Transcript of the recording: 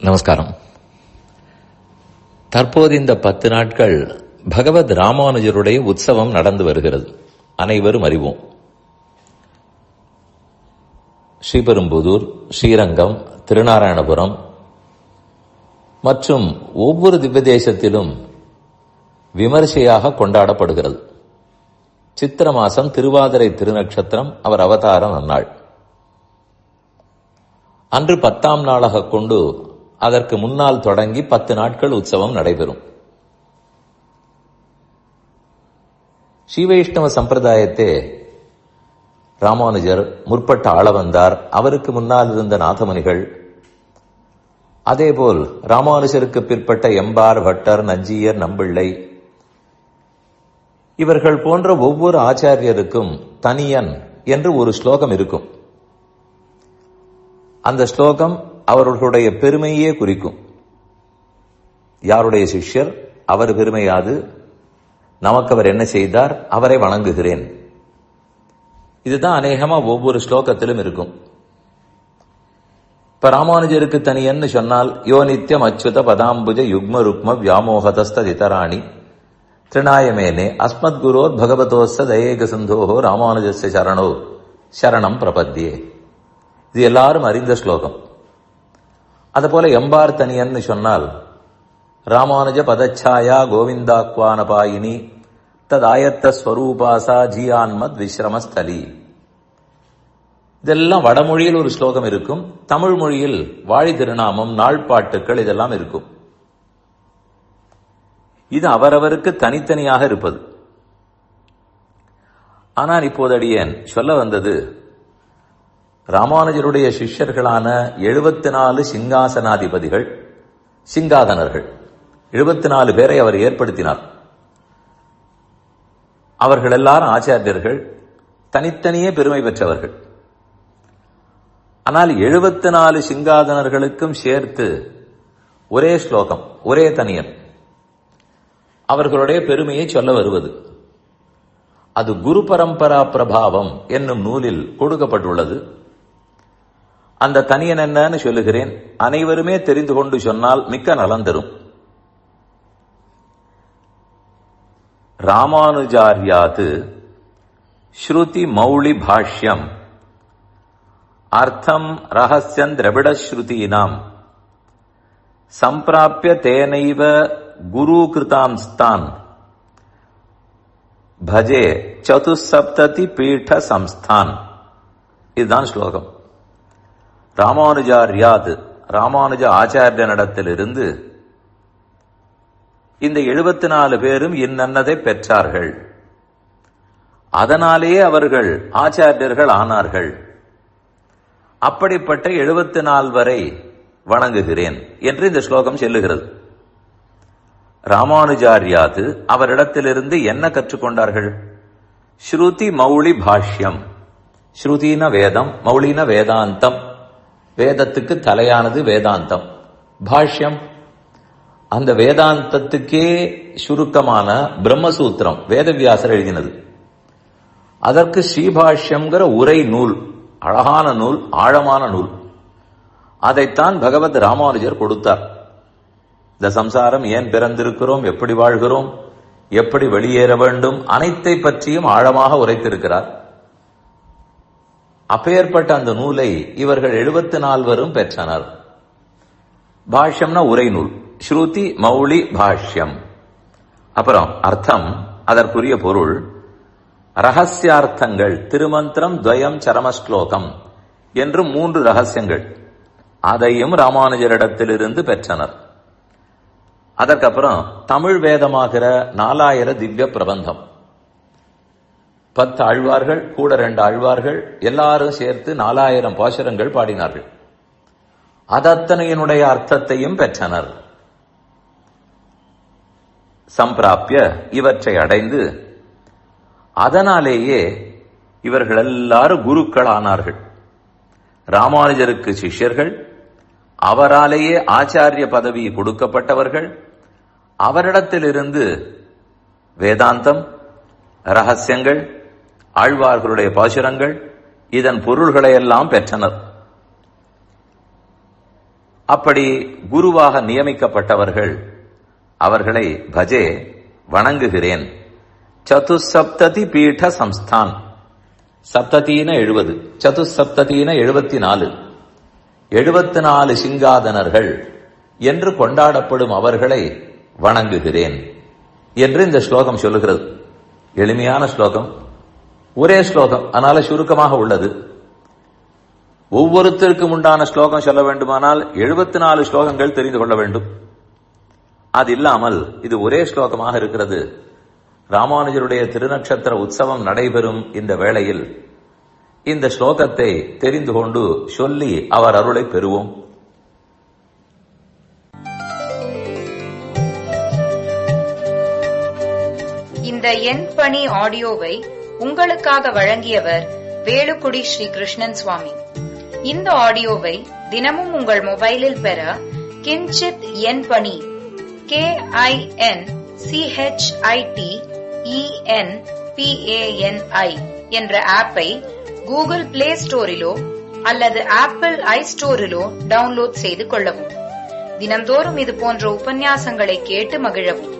நமஸ்காரம். தற்போது இந்த 10 நாட்கள் பகவத் ராமானுஜருடைய உற்சவம் நடந்து வருகிறது. அனைவரும் அறிவோம். ஸ்ரீபெரும்புதூர், ஸ்ரீரங்கம், திருநாராயணபுரம் மற்றும் ஒவ்வொரு திவ்ய தேசத்திலும் விமர்சையாக கொண்டாடப்படுகிறது. சித்திர மாசம் திருவாதிரை திருநட்சத்திரம் அவர் அவதார நன்னாள். அன்று 10ஆம் நாளாக கொண்டு அதற்கு முன்னால் தொடங்கி 10 நாட்கள் உற்சவம் நடைபெறும். ஸ்ரீவைஷ்ணவ சம்பிரதாயத்தே ராமானுஜர் முற்பட்ட ஆளவந்தார், அவருக்கு முன்னால் இருந்த நாதமுனிகள், அதேபோல் ராமானுஜருக்கு பிற்பட்ட எம்பார், வட்டர், நஞ்சியர், நம்பிள்ளை, இவர்கள் போன்ற ஒவ்வொரு ஆச்சாரியருக்கும் தனியன் என்று ஒரு ஸ்லோகம் இருக்கும். அந்த ஸ்லோகம் அவர்களுடைய பெருமையே குறிக்கும். யாருடைய சிஷ்யர், அவர் பெருமையாது, நமக்கு அவர் என்ன செய்தார், அவரை வணங்குகிறேன். இதுதான் அநேகமா ஒவ்வொரு ஸ்லோகத்திலும் இருக்கும். இப்ப ராமானுஜருக்கு தனியன்னு சொன்னால், யோ நித்யம் அச்சுத பதாம்புஜ யுக்ம ருக்ம வியாமோகதஸ்திதராணி திருநாயமேனே அஸ்மத் குரோர் பகவதோஸ்த தயேக சிந்தோஹோ ராமானுஜஸ்ய சரணோ சரணம் பிரபத்தியே. இது எல்லாரும் அறிந்த ஸ்லோகம். அதுபோல எம்பார் தனியன்னு சொன்னால், ராமானுஜ பதச்சாயா கோவிந்தாக்வானபாயினி ததாயத்த ஸ்வரூபாசா ஜியான்மத் விஸ்ரமஸ்தலி. இதெல்லாம் வடமொழியில் ஒரு ஸ்லோகம் இருக்கும். தமிழ் மொழியில் வாழி திருநாமம், நாள்பாட்டுக்கள் இதெல்லாம் இருக்கும். இது அவரவருக்கு தனித்தனியாக இருப்பது. ஆனால் இப்போது அடியேன் சொல்ல வந்தது, ராமானுஜருடைய சிஷ்யர்களான 74 சிங்காசனாதிபதிகள், சிங்காதனர்கள், 74 பேரை அவர் ஏற்படுத்தினார். அவர்கள் எல்லாரும் ஆச்சாரியர்கள், தனித்தனியே பெருமை பெற்றவர்கள். ஆனால் 74 சிங்காதனர்களுக்கும் சேர்த்து ஒரே ஸ்லோகம், ஒரே தனியன், அவர்களுடைய பெருமையை சொல்ல வருவது. அது குரு பரம்பரா பிரபாவம் என்னும் நூலில் கொடுக்கப்பட்டுள்ளது. அந்த தனியன் என்னன்னு சொல்லுகிறேன். அனைவருமே தெரிந்து கொண்டு சொன்னால் மிக்க நலம் தரும். ராமானுஜாரியாது ஸ்ருதி மௌளி பாஷ்யம் அர்த்தம் ரகசியம் திரவிடஸ்ருதீனாம் சம்பிராப்ய தேனைவ குரு கிருதாம்ஸ்தான் பஜே சதுசப்ததி பீఠ சம்ஸ்தான். இதுதான் ஸ்லோகம். ராமானுஜாரியாது, ராமானுஜ ஆச்சாரியனிடத்திலிருந்து இந்த 74 பேரும் இன்னதை பெற்றார்கள். அதனாலேயே அவர்கள் ஆச்சாரியர்கள் ஆனார்கள். அப்படிப்பட்ட 74 வரை வணங்குகிறேன் என்று இந்த ஸ்லோகம் சொல்லுகிறது. ராமானுஜாரியாது அவரிடத்திலிருந்து என்ன கற்றுக்கொண்டார்கள்? ஸ்ருதி மௌளி பாஷ்யம். ஸ்ருதின வேதம், மௌளின வேதாந்தம். வேதத்துக்கு தலையானது வேதாந்தம். பாஷ்யம், அந்த வேதாந்தத்துக்கே சுருக்கமான பிரம்மசூத்திரம் வேதவியாசர் எழுதினது. அதற்கு ஸ்ரீபாஷ்யம்ங்கிற உரை நூல், அழகான நூல், ஆழமான நூல். அதைத்தான் பகவத் ராமானுஜர் கொடுத்தார். இந்த சம்சாரம் ஏன் பிறந்திருக்கிறோம், எப்படி வாழ்கிறோம், எப்படி வெளியேற வேண்டும், அனைத்தை பற்றியும் ஆழமாக உரைத்திருக்கிறார். அப்பேற்பட்ட அந்த நூலை இவர்கள் 74 பெற்றனர். பாஷ்யம்னா உரை நூல், ஸ்ருதி மௌளி பாஷ்யம். அப்புறம் அர்த்தம், அதற்குரிய பொருள், ரகசியார்த்தங்கள், திருமந்திரம், துவயம், சரமஸ்லோகம் என்று 3 ரகசியங்கள். அதையும் ராமானுஜரிடத்திலிருந்து பெற்றனர். அதற்கப்புறம் தமிழ் வேதமாகிற 4000 திவ்ய பிரபந்தம், 10 ஆழ்வார்கள் கூட 2 ஆழ்வார்கள், எல்லாரும் சேர்த்து 4000 பாசுரங்கள் பாடினார்கள். அதத்தனையினுடைய அர்த்தத்தையும் பெற்றனர். சம்பிராப்ய, இவற்றை அடைந்து, அதனாலேயே இவர்கள் எல்லாரும் குருக்கள் ஆனார்கள். ராமானுஜருக்கு சிஷ்யர்கள், அவராலேயே ஆச்சாரிய பதவி கொடுக்கப்பட்டவர்கள். அவரிடத்திலிருந்து வேதாந்தம், ரகசியங்கள், ஆழ்வார்களுடைய பாசுரங்கள், இதன் பொருள்களை எல்லாம் பெற்றனர். அப்படி குருவாக நியமிக்கப்பட்டவர்கள் அவர்களை பஜே வணங்குகிறேன். சதுசப்ததி பீட சம்ஸ்தான், சப்ததீன 70, சதுசப்ததீன 74, 74 சிங்காதனர்கள் என்று கொண்டாடப்படும் அவர்களை வணங்குகிறேன் என்று இந்த ஸ்லோகம் சொல்லுகிறது. எளிமையான ஸ்லோகம், ஒரே ஸ்லோகம், அதனால சுருக்கமாக உள்ளது. ஒவ்வொருத்தருக்கும் உண்டான ஸ்லோகம் சொல்ல வேண்டுமானால் 74 ஸ்லோகங்கள் தெரிந்து கொள்ள வேண்டும். அது இல்லாமல் இது ஒரே ஸ்லோகமாக இருக்கிறது. ராமானுஜருடைய திருநட்சத்திர உற்சவம் நடைபெறும் இந்த வேளையில் இந்த ஸ்லோகத்தை தெரிந்து கொண்டு சொல்லி அவர் அருளை பெறுவோம். இந்த என் பணி ஆடியோவை உங்களுக்காக வழங்கியவர் வேலுக்குடி ஸ்ரீ கிருஷ்ணன் சுவாமி. இந்த ஆடியோவை தினமும் உங்கள் மொபைலில் பெற கிஞ்சித் என் பணி KINCHITENPANI என்ற ஆப்பை கூகுள் பிளே ஸ்டோரிலோ அல்லது ஆப்பிள் ஐ ஸ்டோரிலோ டவுன்லோட் செய்து கொள்ளவும். தினந்தோறும் இது போன்ற உபன்யாசங்களை கேட்டு மகிழவும்.